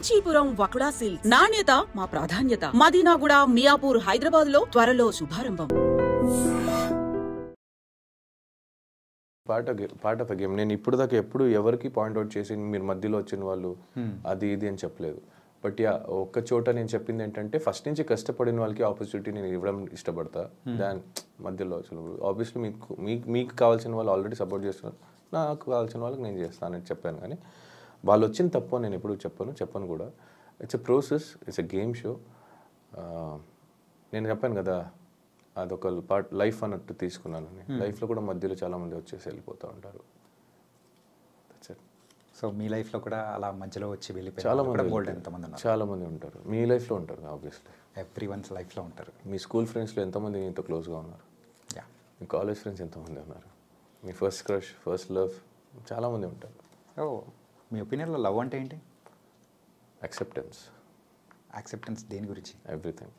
Kanchipuram వకుడా silks నాణ్యత మా ప్రాధాన్యత. మదీనాగూడ, మియాపూర్, హైదరాబాద్ లో త్వరలో శుభారంభం. Part of game. నేను ఇప్పుడు దాకా ఎప్పుడు ఎవరికి పాయింట్అవుట్ చేసి మీరు మధ్యలో వచ్చిన వాళ్ళు అది ఇది అని చెప్పలేదు. బట్ యా, ఒక్క చోట నేను చెప్పింది ఏంటంటే ఫస్ట్ నుంచి కష్టపడిన వాళ్ళకి ఆపర్చునిటీ నేను ఇవ్వడం ఇష్టపడతా. దాని మధ్యలో ఆబ్వియస్లీ మీకు కావాల్సిన వాళ్ళు ఆల్రెడీ సపోర్ట్ చేస్తున్నారు, నాకు కావాల్సిన వాళ్ళకి నేను చేస్తానని చెప్పాను. కానీ వాళ్ళు వచ్చిన తప్పు నేను ఎప్పుడు చెప్పను కూడా. It's a process, it's a game show. నేను చెప్పాను కదా, అదొక పార్ట్ లైఫ్ అన్నట్టు తీసుకున్నాను. లైఫ్లో కూడా మధ్యలో చాలామంది వచ్చేసి వెళ్ళిపోతూ ఉంటారు. సో మీ లైఫ్లో కూడా అలా మధ్యలో వచ్చి వెళ్ళిపోయి చాలామంది ఉంటారు. మీ లైఫ్లో ఉంటారు ఆబ్వియస్లీ, ఎవ్రీ వన్స్ లైఫ్లో ఉంటారు. మీ స్కూల్ ఫ్రెండ్స్లో ఎంతమంది మీతో క్లోజ్గా ఉన్నారు? మీ కాలేజ్ ఫ్రెండ్స్ ఎంతమంది ఉన్నారు? మీ ఫస్ట్ క్రష్, ఫస్ట్ లవ్ చాలామంది ఉంటారు. మీ ఒపీనియన్లో లవ్ అంటే ఏంటి? యాక్సెప్టెన్స్ దేని గురించి? ఎవ్రీథింగ్.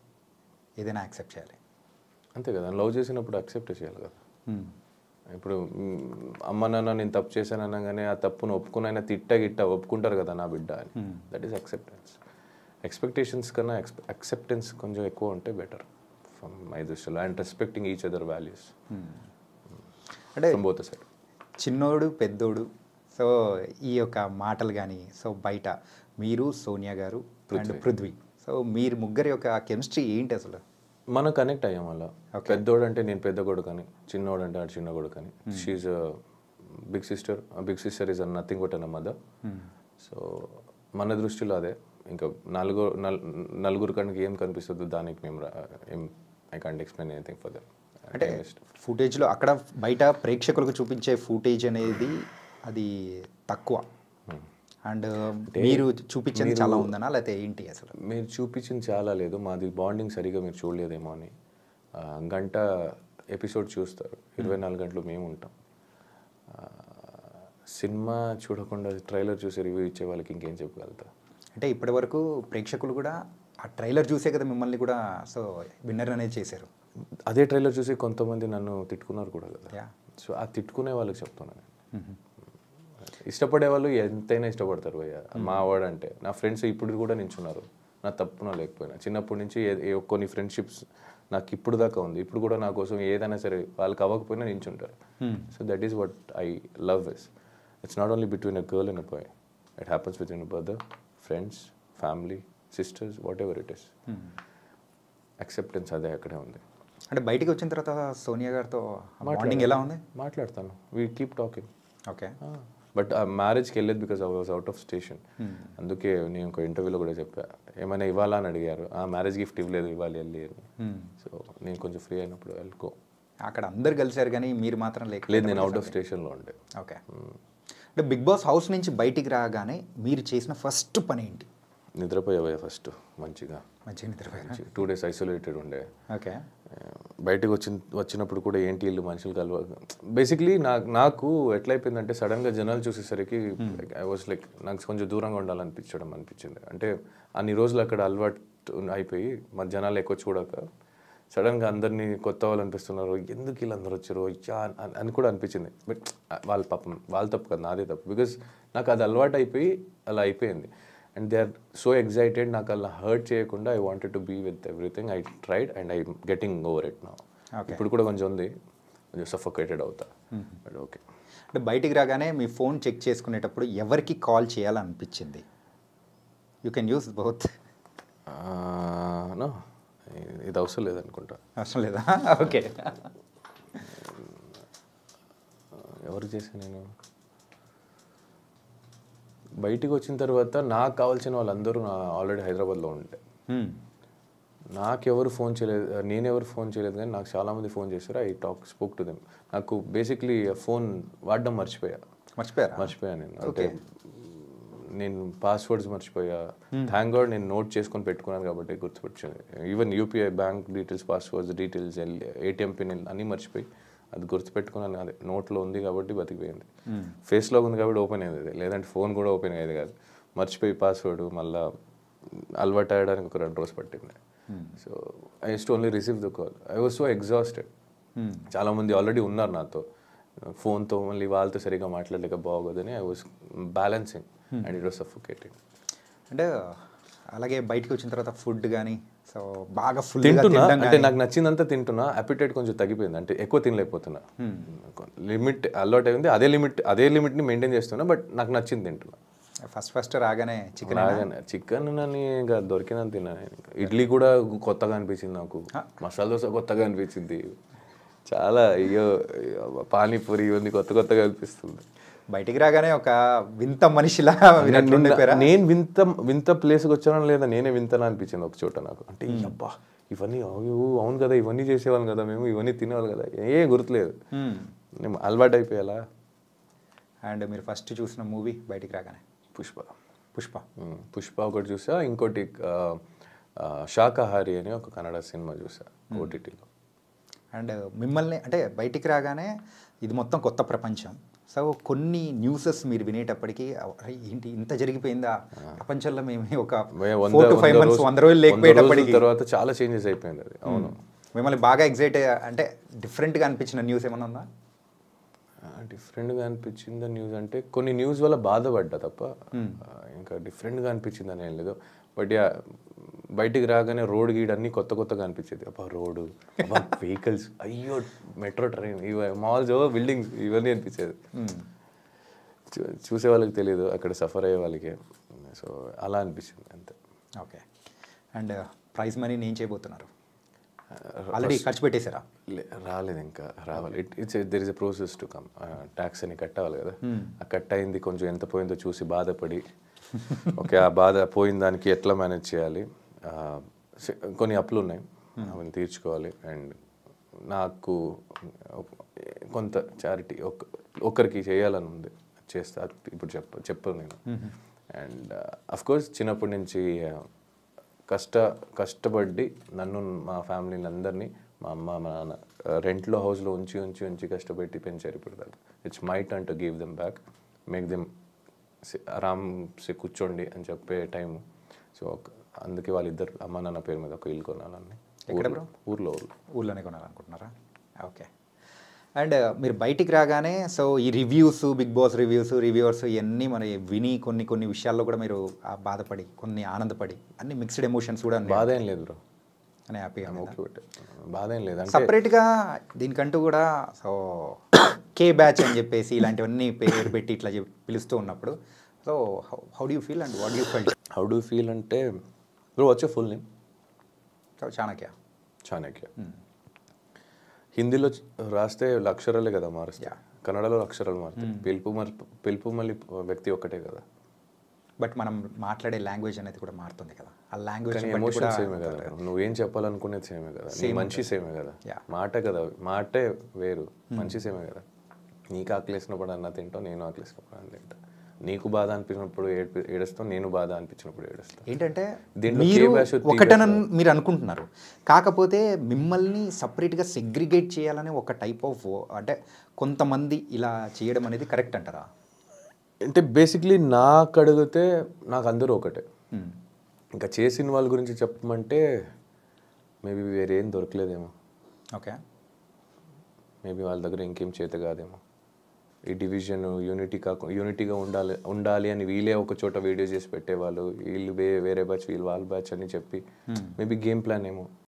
ఏదైనా యాక్సెప్ట్ చేయాలి అంతే కదా. లవ్ చేసినప్పుడు యాక్సెప్ట్ చేయాలి కదా. ఇప్పుడు అమ్మ నాన్న నేను తప్పు చేశాను అనగానే ఆ తప్పును ఒప్పుకునైనా గిట్ట ఒప్పుకుంటారు కదా నా బిడ్డ అని. That is acceptance. ఎక్స్పెక్టేషన్స్ కన్నా యాక్సెప్టెన్స్ కొంచెం ఎక్కువ ఉంటే బెటర్ ఫ్రమ్ మై దృష్టిలో. And respecting each other values అంటే బోత్ సైడ్. చిన్నోడు పెద్దోడు, సో ఈ యొక్క మాటలు కానీ, సో బయట మీరు, సోనియా గారు అండ్ పృథ్వీ, సో మీరు ముగ్గురి యొక్క కెమిస్ట్రీ ఏంటి అసలు? మనం కనెక్ట్ అయ్యాం అలా. పెద్దోడు అంటే నేను పెద్ద కొడుకు అని, చిన్నోడు అంటే ఆడు చిన్న కొడుకు అని. She big sister is nothing but an mother. So మన దృష్టిలో అదే. ఇంకా నలుగురు కనుక ఏం కనిపిస్తుందో దానికి మేము I can't explain anything for that. అంటే ఫుటేజ్లో అక్కడ బయట ప్రేక్షకులకు చూపించే ఫుటేజ్ అనేది అది తక్కువ, అండ్ మీరు చూపించింది చాలా ఉందనా లేకపోతే ఏంటి అసలు? మీరు చూపించింది చాలా లేదు, మాది బాండింగ్ సరిగా మీరు చూడలేదేమో అని. గంట ఎపిసోడ్ చూస్తారు, 24 గంటలు మేము ఉంటాం. సినిమా చూడకుండా ట్రైలర్ చూసి రివ్యూ ఇచ్చే వాళ్ళకి ఇంకేం చెప్పగలుగుతా? అంటే ఇప్పటి వరకు ప్రేక్షకులు కూడా ఆ ట్రైలర్ చూసే కదా మిమ్మల్ని కూడా సో విన్నర్ అనేది చేశారు. అదే ట్రైలర్ చూసి కొంతమంది నన్ను తిట్టుకున్నారు కూడా కదా. సో ఆ తిట్టుకునే వాళ్ళకి చెప్తున్నాను. ఇష్టపడే వాళ్ళు ఎంతైనా ఇష్టపడతారు భయ్య. మా వాడు అంటే నా ఫ్రెండ్స్ ఇప్పుడు కూడా నించున్నారు, నా తప్పున లేకపోయినా. చిన్నప్పటి నుంచి కొన్ని ఫ్రెండ్షిప్స్ నాకు ఇప్పుడు దాకా ఉంది. ఇప్పుడు కూడా నా కోసం ఏదైనా సరే వాళ్ళకి అవ్వకపోయినా నించుంటారు. So that is what I love is. It's not only between a girl and a boy, it happens between a brother, friends, family, sisters, whatever it is. Acceptance అదే అక్కడే ఉంది. అంటే బయటికి వచ్చిన తర్వాత సోనియా గారితో బాండింగ్ ఎలా ఉంది? మాట్లాడతాను, we keep talking. Okay. But ఆ మ్యారేజ్కి వెళ్ళలేదు because I was out of station. అందుకే నేను ఒక ఇంటర్వ్యూలో కూడా చెప్పా, ఏమైనా ఇవ్వాలా అని అడిగారు. ఆ మ్యారేజ్ గిఫ్ట్ ఇవ్వలేదు, ఇవ్వాలి వెళ్ళి అని. సో నేను కొంచెం ఫ్రీ అయినప్పుడు వెళ్ళుకో. అక్కడ అందరు కలిసారు కానీ మీరు మాత్రం లేదు, నేను అవుట్ ఆఫ్ స్టేషన్లో ఉండే. ఓకే. అంటే బిగ్ బాస్ హౌస్ నుంచి బయటికి రాగానే మీరు చేసిన ఫస్ట్ పని ఏంటి? నిద్రపోయావా ఫస్ట్ మంచిగా నిద్రపోయా. 2 days ఐసోలేటెడ్ ఉండే. ఓకే. బయటకు వచ్చినప్పుడు కూడా ఏంటి ఇల్లు మనుషులు కలవ. బేసిక్లీ నాకు ఎట్లయిపోయిందంటే సడన్గా జనాలు చూసేసరికి ఐ వాజ్ లైక్ నాకు కొంచెం దూరంగా అనిపించింది. అంటే అన్ని రోజులు అక్కడ అలవాటు అయిపోయి మన జనాలు ఎక్కువ చూడక సడన్గా అందరినీ కొత్త వాళ్ళు అనిపిస్తున్నారు, ఎందుకు వీళ్ళందరూ వచ్చారు అని కూడా అనిపించింది. బట్ వాళ్ళ పాపం వాళ్ళ తప్పు కదా, నాదే తప్పు. బికాజ్ నాకు అది అలవాటు అయిపోయి అలా అయిపోయింది. And they are so excited. నాకు అలా హర్ట్ చేయకుండా I wanted to be with everything. I tried and I getting over it now. ఇప్పుడు కూడా కొంచెం ఉంది, కొంచెం సఫోకేటెడ్ అవుతా. But okay. అంటే బయటికి రాగానే మీ ఫోన్ చెక్ చేసుకునేటప్పుడు ఎవరికి కాల్ చేయాలనిపించింది? You can use both. No, ఇది అవసరం లేదనుకుంటా. అవసరం లేదా? ఓకే. ఎవరు చేశాను నేను? బయటికి వచ్చిన తర్వాత నాకు కావాల్సిన వాళ్ళందరూ ఆల్రెడీ హైదరాబాద్లో ఉంటే నాకెవరు ఫోన్ చేయలేదు, నేనెవరు ఫోన్ చేయలేదు. కానీ నాకు చాలామంది ఫోన్ చేశారు. I spoke to them. నాకు బేసిక్లీ ఫోన్ వాడడం మర్చిపోయా నేను. అంటే నేను పాస్వర్డ్స్ మర్చిపోయా. థ్యాంక్ గాడ్ నేను నోట్ చేసుకొని పెట్టుకున్నాను కాబట్టి గుర్తుపెట్టింది. Even UPI bank details, passwords details, ATM pin అన్నీ మర్చిపోయి అది గుర్తుపెట్టుకున్నాను. అదే నోట్లో ఉంది కాబట్టి బతికిపోయింది. ఫేస్లో ఉంది కాబట్టి ఓపెన్ అయ్యేది, లేదంటే ఫోన్ కూడా ఓపెన్ అయ్యేది కాదు. మర్చిపోయి పాస్వర్డ్ మళ్ళీ అలవాటు అయ్యడానికి ఒక 2 రోజులు పట్టింది. So I use to only receive the call. I was so exhausted. చాలామంది ఆల్రెడీ ఉన్నారు నాతో, ఫోన్తో మళ్ళీ వాళ్ళతో సరిగ్గా మాట్లాడలేక బాగోదని I was balancing and it was suffocating. అంటే అలాగే బయటకు వచ్చిన తర్వాత ఫుడ్ కానీ సో బాగా ఫుల్ తింటున్నా, అంటే నాకు నచ్చిందంతా తింటున్నా, అపిటైట్ కొంచెం తగ్గిపోయింది, అంటే ఎక్కువ తినలేకపోతున్నా. లిమిట్ అలవాటు అయింది, అదే లిమిట్ని మెయింటైన్ చేస్తున్నా, బట్ నాకు నచ్చింది తింటున్నా. ఫస్ట్ రాగానే చికెన్ అని ఇంకా దొరికినంత తిన్నా. ఇడ్లీ కూడా కొత్తగా అనిపించింది నాకు, మసాలా దోశ కొత్తగా అనిపించింది, చాలా అయ్యో పానీపూరి ఇవన్నీ కొత్తగా అనిపిస్తుంది. బయటికి రాగానే ఒక వింత మనిషిలా నేను వింత ప్లేస్కి వచ్చానో లేదా నేనే వింతనా అనిపించింది ఒక చోట నాకు. అంటే అబ్బా ఇవన్నీ అవును కదా, ఇవన్నీ చేసేవాళ్ళం కదా మేము, ఇవన్నీ తినేవాళ్ళు కదా, ఏం గుర్తులేదు, నేను అలవాటు అయిపోయేలా. అండ్ మీరు ఫస్ట్ చూసిన మూవీ బయటికి రాగానే? పుష్ప ఒకటి చూసా, ఇంకోటి శాకాహారి అని ఒక కన్నడ సినిమా చూసా ఓటీటీలో. అండ్ మిమ్మల్ని అంటే బయటికి రాగానే ఇది మొత్తం కొత్త ప్రపంచం, సో కొన్ని న్యూసెస్ మీరు వినేటప్పటికీ ఏంటి ఇంత జరిగిపోయిందా ప్రపంచంలో, మేము ఒక 4 to 5 months 100 రోజులు లేకపోయేటప్పటికి తర్వాత చాలా చేంజెస్ అయిపోయింది అది. అవును, మిమ్మల్ని బాగా ఎగ్జైట్ అంటే డిఫరెంట్గా అనిపించిన న్యూస్ ఏమన్నా ఉందా? డిఫరెంట్గా అనిపించింది న్యూస్ అంటే కొన్ని న్యూస్ వల్ల బాధపడ్డా తప్ప ఇంకా డిఫరెంట్గా అనిపించింది అని ఏం లేదు. బట్ బయటికి రాగానే రోడ్ గీడ్ అన్నీ కొత్తగా అనిపించేది. అబ్బా రోడ్డు, అబ్బా వెహికల్స్, అయ్యో మెట్రో ట్రైన్, ఇవి మాల్స్, బిల్డింగ్స్, ఇవన్నీ అనిపించేది. చూసే వాళ్ళకి తెలియదు, అక్కడ సఫర్ అయ్యే వాళ్ళకి. సో అలా అనిపించింది అంతే. ఓకే. అండ్ ప్రైజ్ మనీ ఏం చేయబోతున్నారు? ఆల్రెడీ ఖర్చు పెట్టేశారా? రాలేదు, ఇంకా రావాలి. There is a process to come. Tax అని కట్టాలి కదా, ఆ కట్ అయింది కొంచెం ఎంత పోయిందో చూసి బాధపడి ఓకే ఆ బాధ పోయిన దానికి ఎట్లా మేనేజ్ చేయాలి, కొన్ని అప్పులు ఉన్నాయి అవన్నీ తీర్చుకోవాలి. అండ్ నాకు కొంత చారిటీ ఒక్కరికి చేయాలని ఉంది, చేస్తా, ఇప్పుడు చెప్పను నేను. అండ్ అఫ్కోర్స్ చిన్నప్పటి నుంచి కష్టపడి నన్ను మా ఫ్యామిలీని అందరినీ, మా అమ్మ మా నాన్న రెంట్లో హౌస్లో ఉంచి కష్టపెట్టి పెంచారు. ఇప్పుడు దాకా it's my turn to give them back, make them ఆరామ్సే కూర్చోండి అని చెప్పే టైము. సో అందుకే వాళ్ళిద్దరు అమ్మ నాన్న పేరు మీద ఒక ఇల్లు కొనాలని. ఊర్లోనే కొనాలనుకుంటున్నారా? ఓకే. అండ్ మీరు బయటికి రాగానే సో ఈ రివ్యూస్, బిగ్ బాస్ రివ్యూవర్స్ ఇవన్నీ మరి విని కొన్ని విషయాల్లో కూడా మీరు బాధపడి, కొన్ని ఆనందపడి, అన్ని మిక్స్డ్ ఎమోషన్స్ కూడా. బాధ ఏం లేదు బ్రో, అని హ్యాపీగా బాధ ఏం లేదు. సపరేట్గా దీనికంటూ కూడా సో కే బ్యాచ్ అని చెప్పేసి ఇలాంటివన్నీ పేరు పెట్టి ఇట్లా పిలుస్తూ ఉన్నప్పుడు so how do you feel and what you felt? How do feel అంటే bro what's your full name? Chanakya. హిందీలో రాస్తే అక్షరాలే కదా మారుస్తాయి, కన్నడలో అక్షరాలు మారుతాయి, పిలుపు మళ్ళీ వ్యక్తి ఒక్కటే కదా. బట్ మనం మాట్లాడే లాంగ్వేజ్ అనేది కూడా మారుతుంది కదా, ఆ లాంగ్వేజ్ ఎమోషన్ సేమే కదా, నువ్వేం చెప్పాలనుకునేది సేమే కదా, నీ మనిషి సేమే కదా, మాటే వేరు, మనిషి సేమే కదా. నీకు ఆకలేసినప్పుడు అన్న తింటావు, నేను ఆకలేసినప్పుడు అన్న తింటా. నీకు బాధ అనిపించినప్పుడు ఏడుస్తావు, నేను బాధ అనిపించినప్పుడు ఏడుస్తాను. ఏంటంటే ఒకటనని మీరు అనుకుంటున్నారు, కాకపోతే మిమ్మల్ని సపరేట్గా సెగ్రిగేట్ చేయాలని ఒక టైప్ ఆఫ్ అంటే కొంతమంది ఇలా చేయడం అనేది కరెక్ట్ అంటారా? అంటే బేసిక్లీ నాకు అడిగితే నాకు అందరూ ఒకటే. ఇంకా చేసిన వాళ్ళ గురించి చెప్పమంటే మేబీ వేరేం దొరకలేదేమో. ఓకే. మేబీ వాళ్ళ దగ్గర ఇంకేం చేత కాదేమో. ఈ డివిజన్ యూనిటీగా ఉండాలి అని వీళ్ళే ఒక చోట వీడియో చేసి పెట్టేవాళ్ళు, వీళ్ళు వేరే బ్యాచ్, వీళ్ళు వాళ్ళ బ్యాచ్ అని చెప్పి మేబీ గేమ్ ప్లాన్ ఏమో.